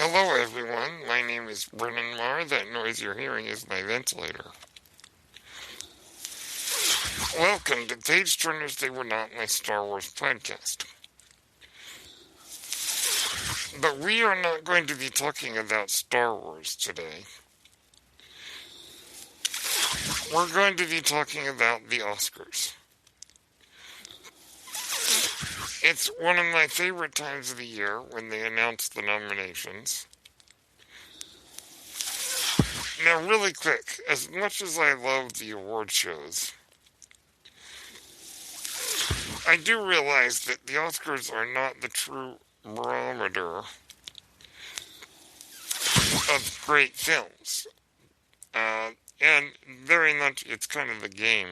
Hello everyone, my name is Brennan Marr. That noise you're hearing is my ventilator. Welcome to Page Turners They Were Not My Star Wars podcast. But we are not going to be talking about Star Wars today. We're going to be talking about the Oscars. It's one of my favorite times of the year when they announce the nominations. Now, really quick, as much as I love the award shows, I do realize that the Oscars are not the true barometer of great films. And very much it's kind of the game.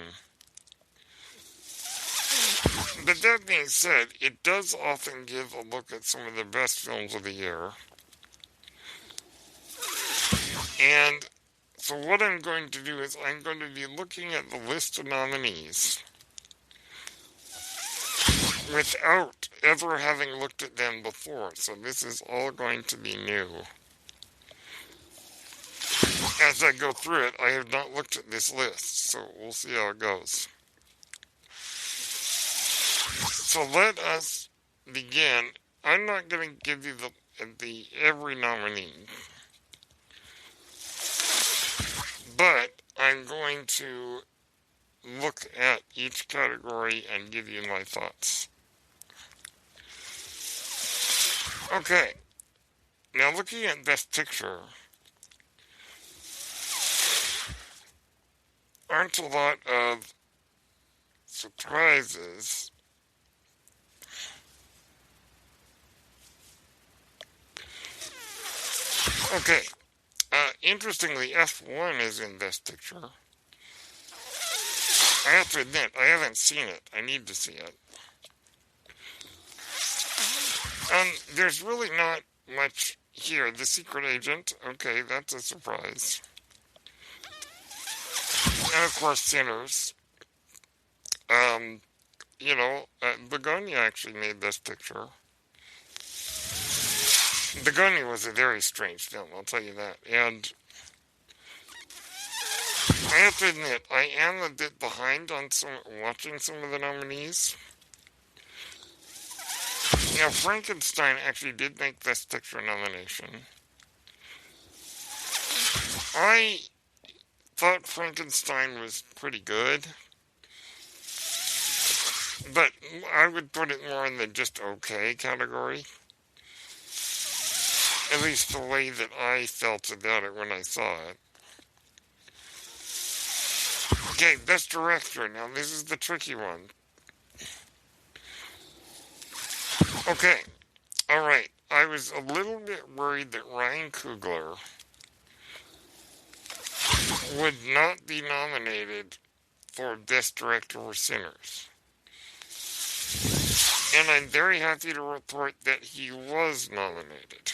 But that being said, it does often give a look at some of the best films of the year. And so what I'm going to do is I'm going to be looking at the list of nominees without ever having looked at them before. So this is all going to be new. As I go through it, I have not looked at this list, so we'll see how it goes. So let us begin. I'm not going to give you the every nominee, but I'm going to look at each category and give you my thoughts. Okay, now looking at Best Picture, aren't a lot of surprises. Okay, interestingly, F1 is in Best Picture. I have to admit, I haven't seen it. I need to see it. There's really not much here. The Secret Agent, okay, that's a surprise. And of course, Sinners. Begonia actually made Best Picture. Begonia was a very strange film, I'll tell you that. And I have to admit, I am a bit behind on watching some of the nominees. Now, Frankenstein actually did make Best Picture nomination. I thought Frankenstein was pretty good, but I would put it more in the just okay category. At least the way that I felt about it when I saw it. Okay, Best Director. Now, this is the tricky one. Okay, alright. I was a little bit worried that Ryan Coogler would not be nominated for Best Director for Sinners. And I'm very happy to report that he was nominated.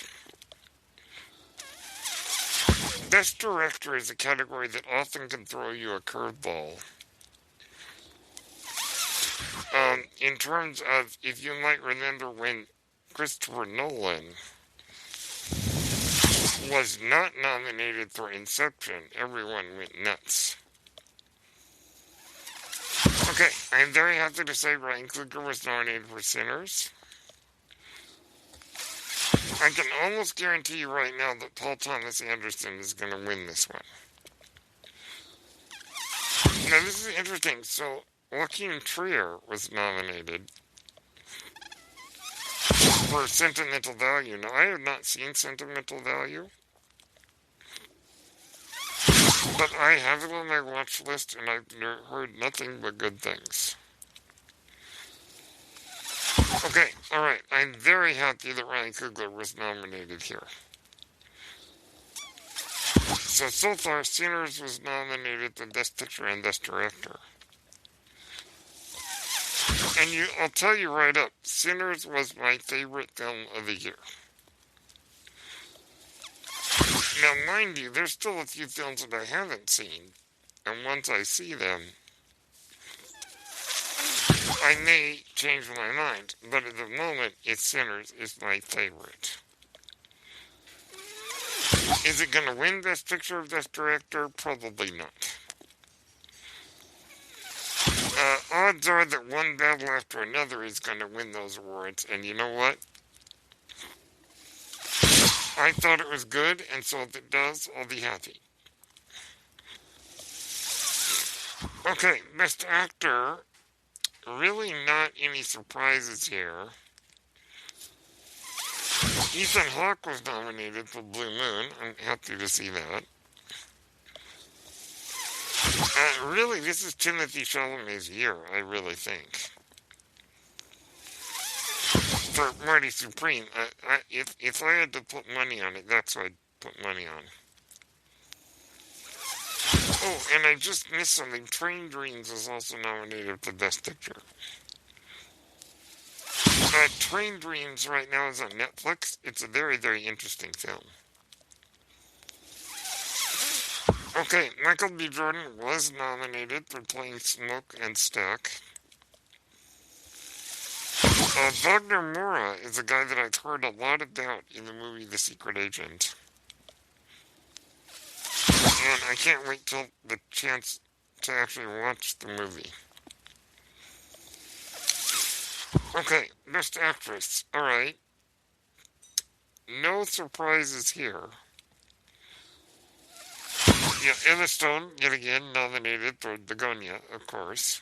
Best Director is a category that often can throw you a curveball. In terms of, if you might remember when Christopher Nolan was not nominated for Inception, everyone went nuts. Okay, I'm very happy to say Ryan Coogler was nominated for Sinners. I can almost guarantee you right now that Paul Thomas Anderson is going to win this one. Now, this is interesting. So, Joaquin Trier was nominated for Sentimental Value. Now, I have not seen Sentimental Value, but I have it on my watch list, and I've heard nothing but good things. Okay, alright. I'm very happy that Ryan Coogler was nominated here. So far, Sinners was nominated for Best Picture and Best Director. And I'll tell you right up, Sinners was my favorite film of the year. Now, mind you, there's still a few films that I haven't seen, and once I see them, I may change my mind, but at the moment, Sinners is my favorite. Is it going to win Best Picture or Best Director? Probably not. Odds are that one battle after another is going to win those awards, and you know what? I thought it was good, and so if it does, I'll be happy. Okay, Best Actor. Really not any surprises here. Ethan Hawke was nominated for Blue Moon. I'm happy to see that. Really, this is Timothy Chalamet's year, I really think. For Marty Supreme, if I had to put money on it, that's what I'd put money on. Oh, and I just missed something. Train Dreams was also nominated for Best Picture. Train Dreams right now is on Netflix. It's a very, very interesting film. Okay, Michael B. Jordan was nominated for playing Smoke and Stack. Wagner Moura is a guy that I've heard a lot about in the movie The Secret Agent. And I can't wait till the chance to actually watch the movie. Okay, Best Actress. Alright. No surprises here. Yeah, Emma Stone, yet again, nominated for Begonia, of course.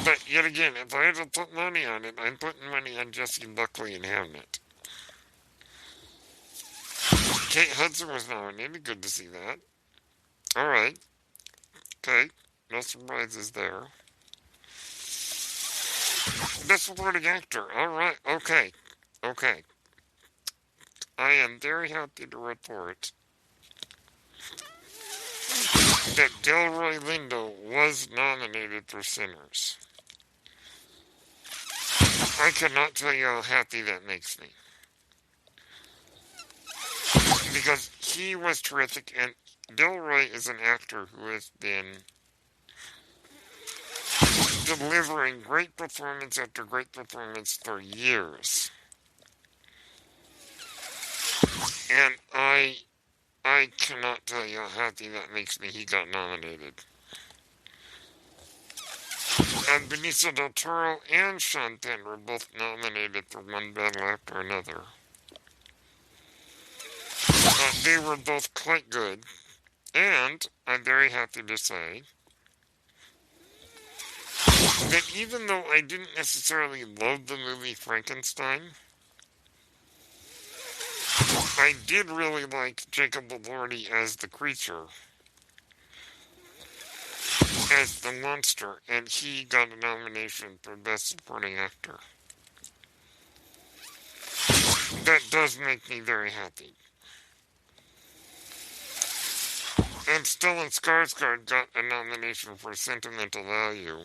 But yet again, if I had to put money on it, I'm putting money on Jessie Buckley in Hamnet. Kate Hudson was nominated. Good to see that. Alright. Okay. No surprises there. Best Supporting Actor. Alright. Okay. I am very happy to report that Delroy Lindo was nominated for Sinners. I cannot tell you how happy that makes me. Because he was terrific, and Delroy is an actor who has been delivering great performance after great performance for years. And I cannot tell you how happy that makes me he got nominated. And Benicio del Toro and Sean Penn were both nominated for one battle after another. They were both quite good, and I'm very happy to say that even though I didn't necessarily love the movie Frankenstein, I did really like Jacob Elordi as the creature, as the monster, and he got a nomination for Best Supporting Actor. That does make me very happy. And Stellan Skarsgård got a nomination for Sentimental Value.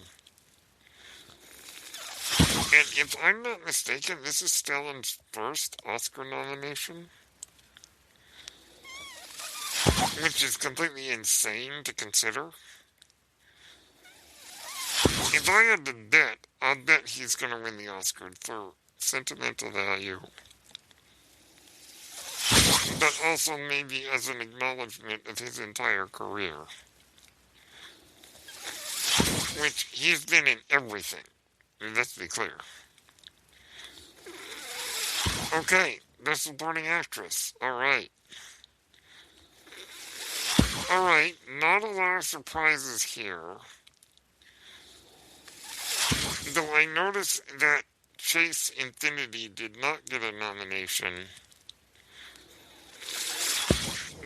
And if I'm not mistaken, this is Stellan's first Oscar nomination, which is completely insane to consider. If I had to bet, I'll bet he's going to win the Oscar for Sentimental Value. But also maybe as an acknowledgement of his entire career. Which he's been in everything. Let's be clear. Okay, Best Supporting Actress. Alright, not a lot of surprises here. Though I noticed that Chase Infinity did not get a nomination,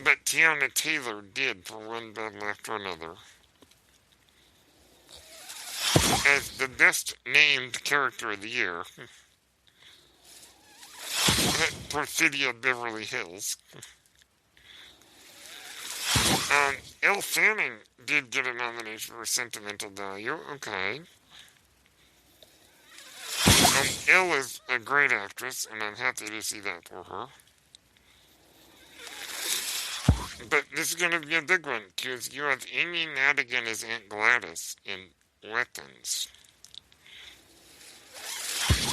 but Tiana Taylor did for one battle after another. As the best named character of the year, Perfidia Beverly Hills. Elle Fanning did get a nomination for Sentimental Value. Okay. Elle is a great actress, and I'm happy to see that for her. But this is going to be a big one, because you have Amy Madigan as Aunt Gladys in Weapons,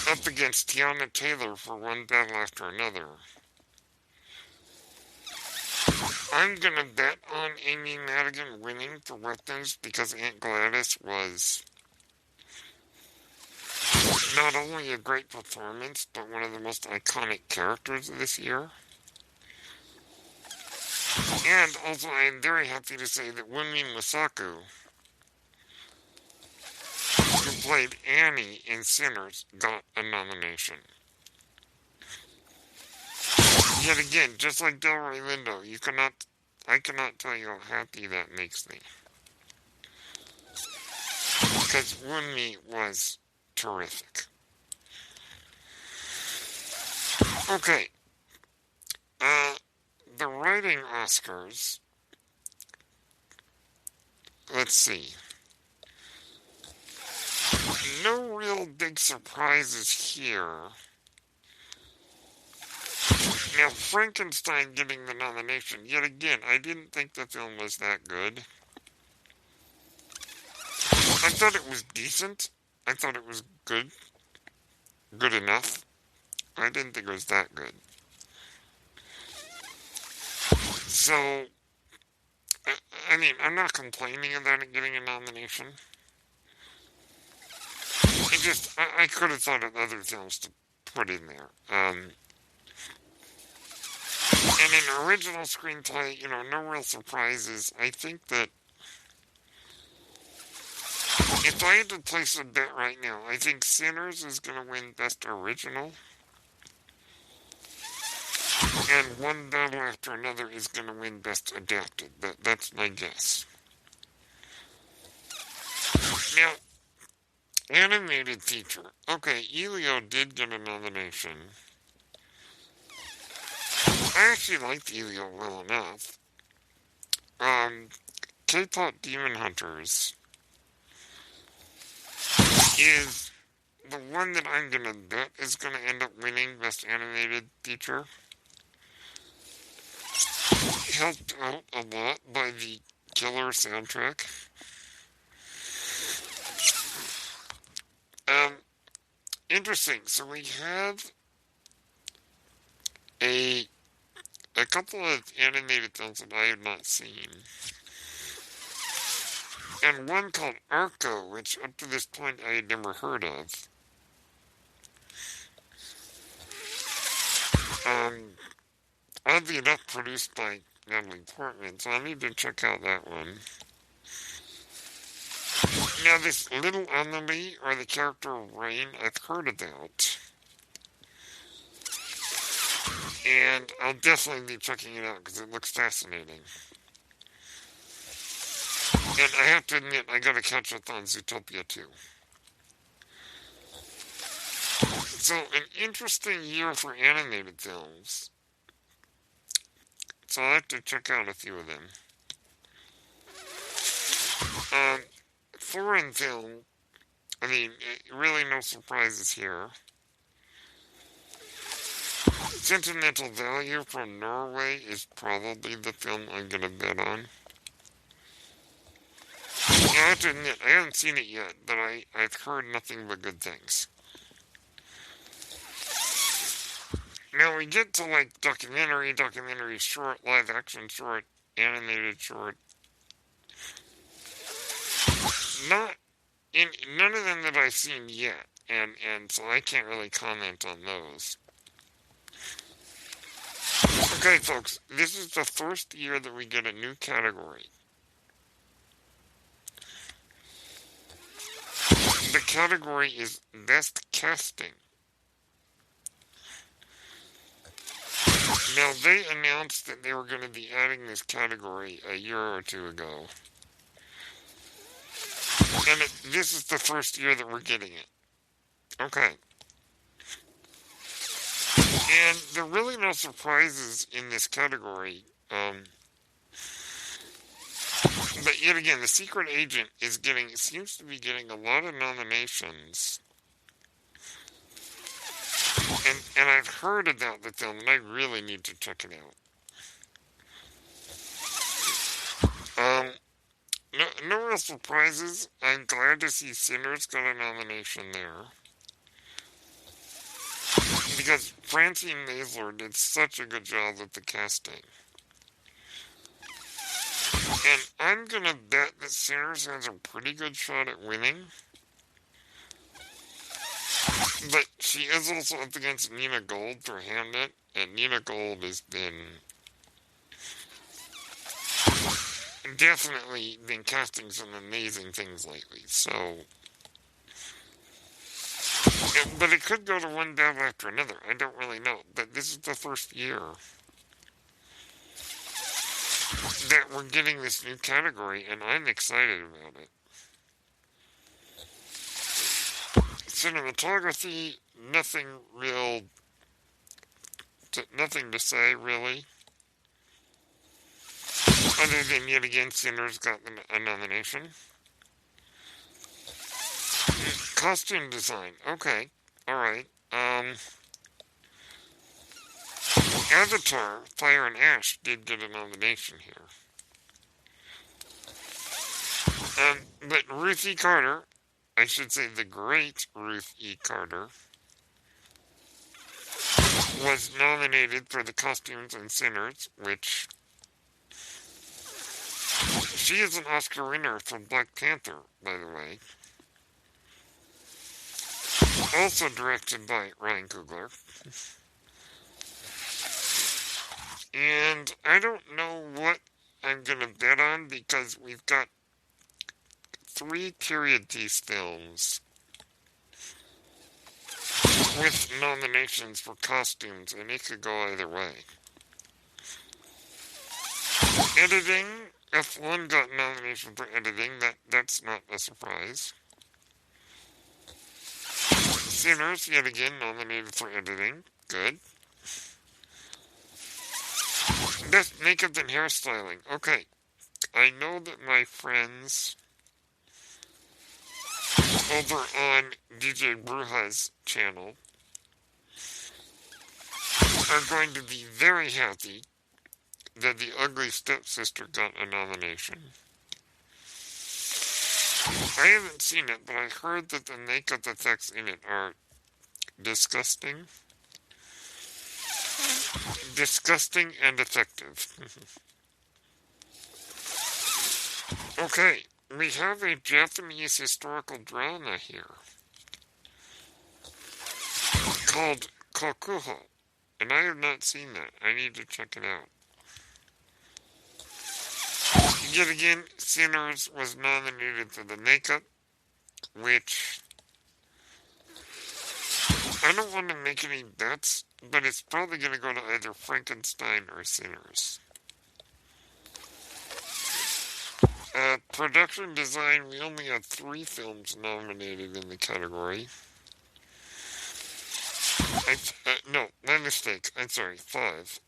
up against Tiana Taylor for one battle after another. I'm gonna bet on Amy Madigan winning for Weapons because Aunt Gladys was not only a great performance, but one of the most iconic characters of this year. And also, I am very happy to say that Wunmi Masaku, who played Annie in Sinners, got a nomination. Yet again, just like Delroy Lindo, I cannot tell you how happy that makes me. Because Wunmi was terrific. Okay, the writing Oscars, let's see. No real big surprises here. Now, Frankenstein getting the nomination, yet again, I didn't think the film was that good. I thought it was decent. I thought it was good. Good enough. I didn't think it was that good. So, I mean, I'm not complaining about it getting a nomination. I could have thought of other films to put in there. And an original screenplay, no real surprises. I think that if I had to place a bet right now, I think Sinners is going to win Best Original. And One Battle After Another is going to win Best Adapted. That's my guess. Now, animated feature. Okay, Elio did get a nomination. I actually liked Elio well enough. K-pop Demon Hunters is the one that I'm gonna bet is gonna end up winning Best Animated Feature. Helped out a lot by the killer soundtrack. Interesting. So we have a couple of animated films that I have not seen. And one called Arco, which up to this point I had never heard of. Oddly enough, produced by Natalie Portman, so I need to check out that one. Now, this Little Amelie, or the character Rain, I've heard about. And I'll definitely be checking it out because it looks fascinating. And I have to admit, I gotta catch up on Zootopia too. So, an interesting year for animated films. So I'll have to check out a few of them. Foreign film, I mean, really no surprises here. Sentimental Value from Norway is probably the film I'm gonna bet on. I have to admit, I haven't seen it yet, but I've heard nothing but good things. Now we get to like documentary short, live action short, animated short. None of them that I've seen yet, and so I can't really comment on those. Okay, folks, this is the first year that we get a new category. The category is Best Casting. Now, they announced that they were going to be adding this category a year or two ago. And this is the first year that we're getting it. Okay. And there are really no surprises in this category. But yet again, The Secret Agent seems to be getting a lot of nominations. And I've heard about the film, and I really need to check it out. No real surprises. I'm glad to see Sinners got a nomination there. Because Francine Maisler did such a good job with the casting. And I'm gonna bet that Sinners has a pretty good shot at winning. But she is also up against Nina Gold for Hamnet, and Nina Gold has definitely been casting some amazing things lately. So, but it could go to one battle after another. I don't really know. But this is the first year that we're getting this new category, and I'm excited about it. Cinematography, nothing real, nothing to say really, other than yet again Sinners got a nomination. Costume design, okay, all right. Avatar, Fire and Ash did get a nomination here. But Ruth E. Carter, I should say the great Ruth E. Carter, was nominated for the costumes in Sinners, which she is an Oscar winner for Black Panther, by the way. Also directed by Ryan Coogler. And I don't know what I'm gonna bet on because we've got 3 period piece films with nominations for costumes, and it could go either way. Editing, F1 got nomination for editing. That's not a surprise. Sinners, yet again, nominated for editing. Good. Best makeup and hairstyling. Okay. I know that my friends over on DJ Bruja's channel are going to be very happy that the Ugly Stepsister got a nomination. I haven't seen it, but I heard that the makeup effects in it are disgusting. Disgusting and effective. Okay, we have a Japanese historical drama here called Kokuho, and I have not seen that. I need to check it out. Yet again, Sinners was nominated for the makeup, which I don't want to make any bets, but it's probably going to go to either Frankenstein or Sinners. Production design, we only have 3 films nominated in the category. No, my mistake. I'm sorry, 5.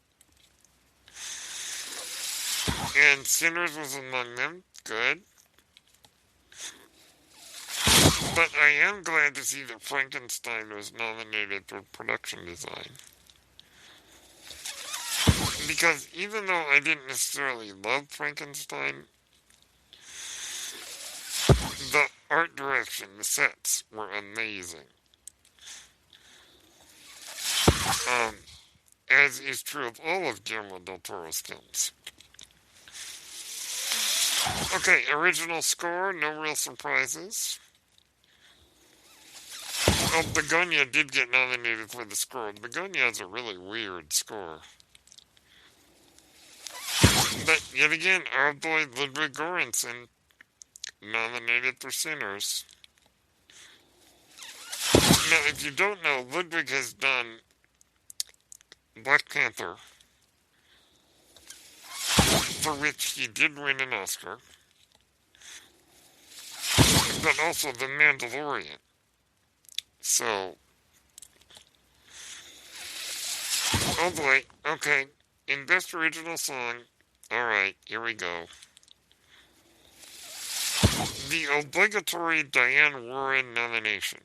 And Sinners was among them. Good. But I am glad to see that Frankenstein was nominated for production design. Because even though I didn't necessarily love Frankenstein, the art direction, the sets were amazing. As is true of all of Guillermo del Toro's films. Okay, original score, no real surprises. Oh, Begonia did get nominated for the score. Begonia has a really weird score. But yet again, our boy Ludwig Göransson nominated for Sinners. Now, if you don't know, Ludwig has done Black Panther, for which he did win an Oscar, but also The Mandalorian. So, oh boy, okay, in Best Original Song, alright, here we go. The obligatory Diane Warren nomination,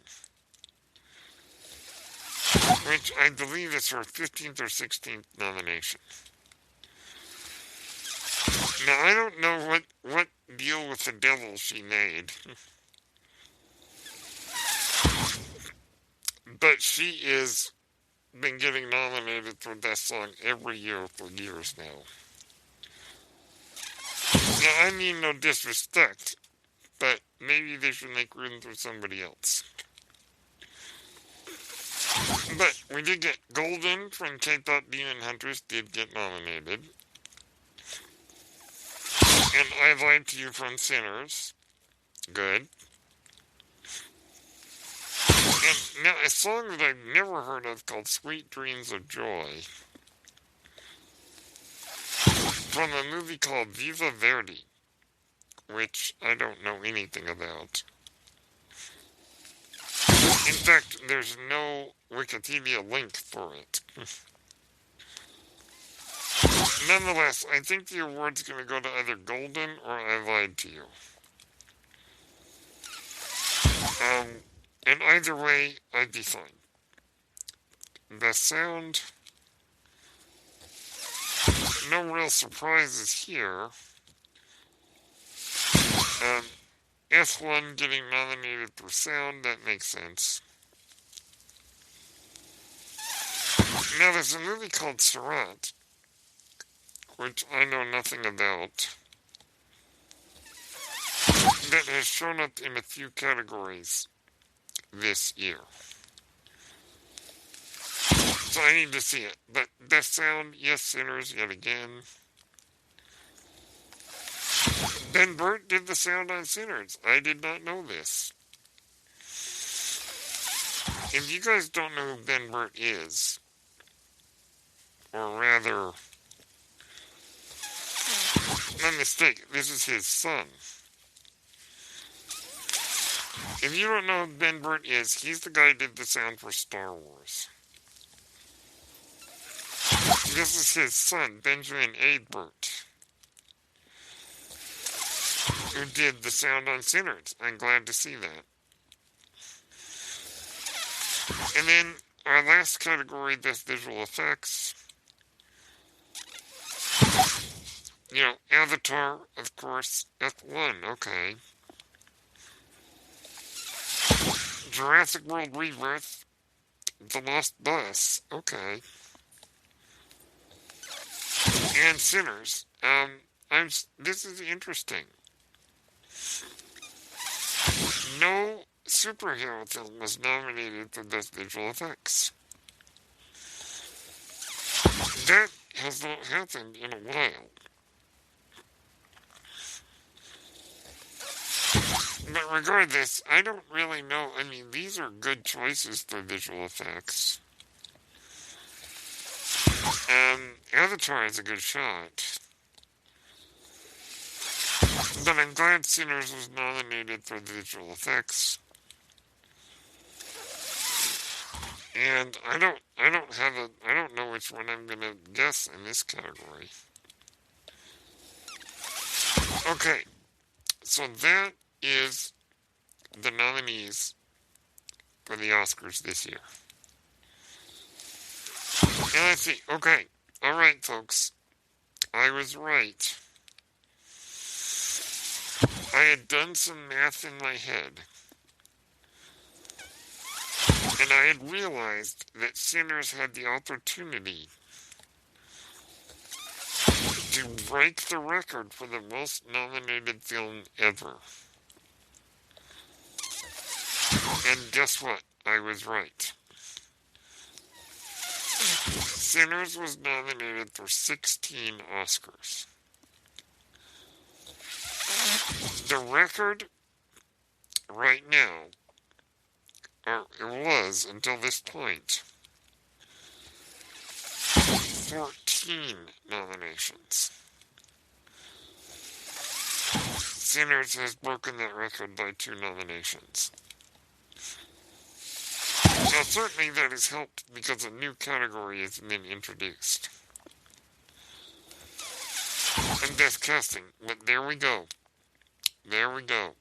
which I believe is her 15th or 16th nomination. Now, I don't know what deal with the devil she made. But she has been getting nominated for Best Song every year for years now. Now, I mean no disrespect, but maybe they should make room for somebody else. But we did get Golden from K-Pop Demon Hunters did get nominated. And I Lied to You from Sinners. Good. And now a song that I've never heard of called Sweet Dreams of Joy. From a movie called Viva Verdi, which I don't know anything about. In fact, there's no Wikipedia link for it. Nonetheless, I think the award's going to go to either Golden or I Lied to You. And either way, I'd be fine. Best sound. No real surprises here. S1 getting nominated for sound, that makes sense. Now, there's a movie called Surat, which I know nothing about, that has shown up in a few categories this year. So I need to see it. But best sound, yes, Sinners yet again. Ben Burt did the sound on Sinners. I did not know this. If you guys don't know who Ben Burt is, or rather, my mistake, this is his son. If you don't know who Ben Burt is, he's the guy who did the sound for Star Wars. This is his son, Benjamin A. Burt, who did the sound on Sinners. I'm glad to see that. And then our last category, Best Visual Effects. Avatar, of course, F1, okay. Jurassic World Rebirth, The Lost Bus, okay. And Sinners. This is interesting. No superhero film was nominated for Best Visual Effects. That has not happened in a while. But regardless, I don't really know. I mean, these are good choices for visual effects. Avatar is a good shot. But I'm glad Sinners was nominated for the visual effects. And I don't know which one I'm gonna guess in this category. Okay, so that is the nominees for the Oscars this year. And let's see. Okay. Alright, folks. I was right. I had done some math in my head. And I had realized that Sinners had the opportunity to break the record for the most nominated film ever. And guess what? I was right. Sinners was nominated for 16 Oscars. The record right now, or it was until this point, 14 nominations. Sinners has broken that record by 2 nominations. Now, certainly that has helped because a new category has been introduced. And Best Casting. But there we go. There we go.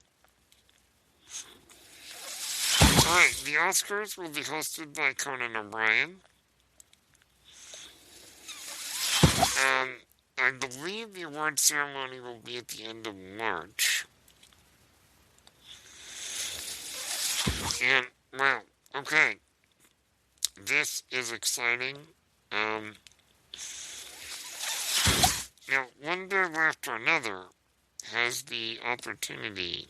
Alright, the Oscars will be hosted by Conan O'Brien. I believe the award ceremony will be at the end of March. And, well, okay. This is exciting. Now, one day after another, has the opportunity.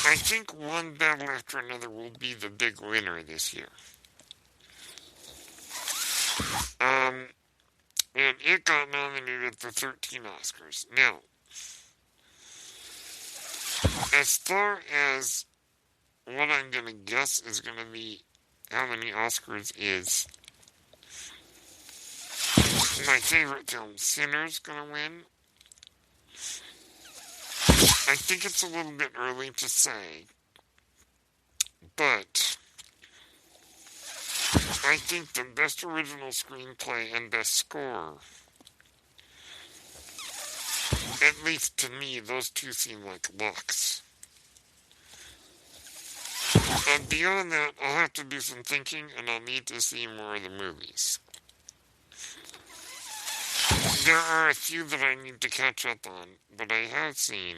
I think One Battle After Another will be the big winner this year. And it got nominated for 13 Oscars. Now, as far as what I'm going to guess is going to be how many Oscars is my favorite film, Sinners, going to win? I think it's a little bit early to say, but I think the best original screenplay and best score, at least to me, those two seem like locks. And beyond that, I'll have to do some thinking, and I'll need to see more of the movies. There are a few that I need to catch up on, but I have seen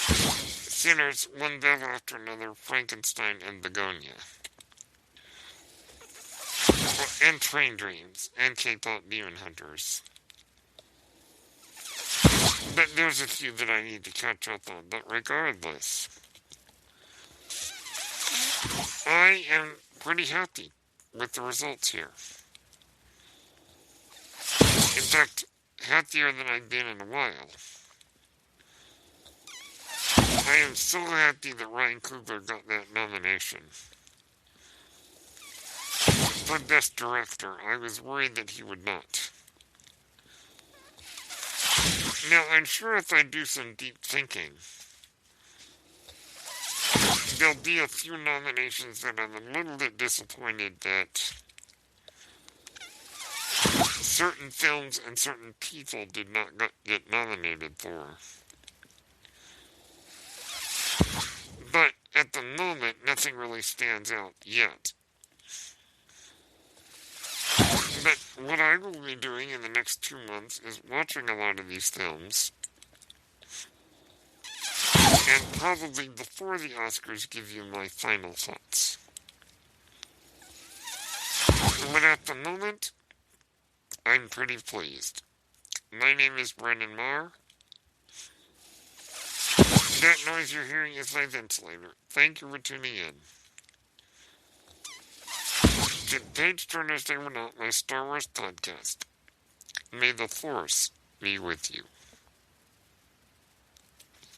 Sinners, One Battle After Another, Frankenstein, and Begonia. And Train Dreams, and K-Pop Demon Hunters. But there's a few that I need to catch up on, but regardless, I am pretty happy with the results here. In fact, happier than I've been in a while. I am so happy that Ryan Coogler got that nomination. For Best Director, I was worried that he would not. Now, I'm sure if I do some deep thinking, there'll be a few nominations that I'm a little bit disappointed that certain films and certain people did not get nominated for. But at the moment, nothing really stands out yet. But what I will be doing in the next 2 months is watching a lot of these films, and probably before the Oscars give you my final thoughts. But at the moment, I'm pretty pleased. My name is Brendan Marr. That noise you're hearing is my ventilator. Thank you for tuning in. To Page Turners They Were Not, my Star Wars podcast. May the Force be with you.